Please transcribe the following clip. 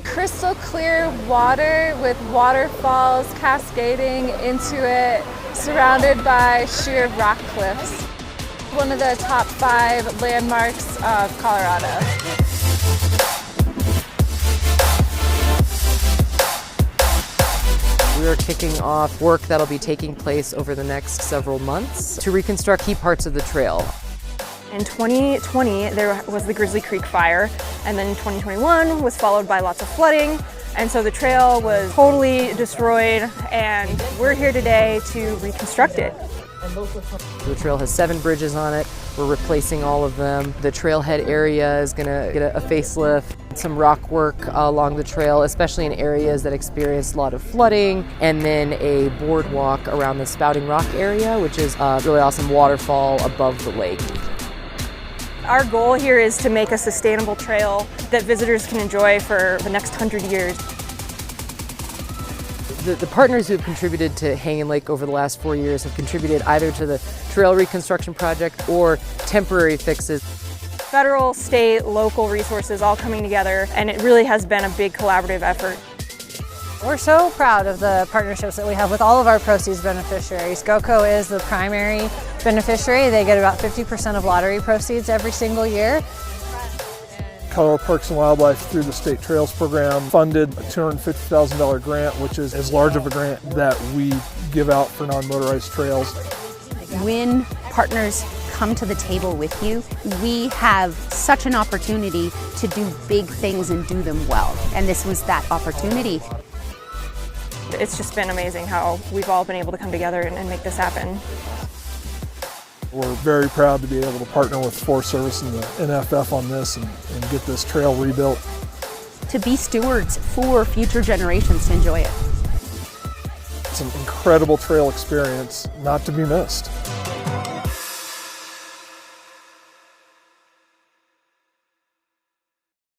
Crystal clear water with waterfalls cascading into it, surrounded by sheer rock cliffs. One of the top 5 landmarks of Colorado. We are kicking off work that'll be taking place over the next several months to reconstruct key parts of the trail. In 2020, there was the Grizzly Creek fire, and then 2021 was followed by lots of flooding, and so the trail was totally destroyed, and we're here today to reconstruct it. The trail has 7 bridges on it. We're replacing all of them. The trailhead area is gonna get a facelift. Some rock work along the trail, especially in areas that experienced a lot of flooding, and then a boardwalk around the Spouting Rock area, which is a really awesome waterfall above the lake. Our goal here is to make a sustainable trail that visitors can enjoy for the next 100 years. The partners who have contributed to Hanging Lake over the last 4 years have contributed either to the trail reconstruction project or temporary fixes. Federal, state, local resources all coming together, and it really has been a big collaborative effort. We're so proud of the partnerships that we have with all of our proceeds beneficiaries. GOCO is the primary beneficiary. They get about 50% of lottery proceeds every single year. Colorado Parks and Wildlife, through the State Trails Program, funded a $250,000 grant, which is as large of a grant that we give out for non-motorized trails. When partners come to the table with you, we have such an opportunity to do big things and do them well. And this was that opportunity. It's just been amazing how we've all been able to come together and make this happen. We're very proud to be able to partner with Forest Service and the NFF on this and get this trail rebuilt. To be stewards for future generations to enjoy it. It's an incredible trail experience, not to be missed.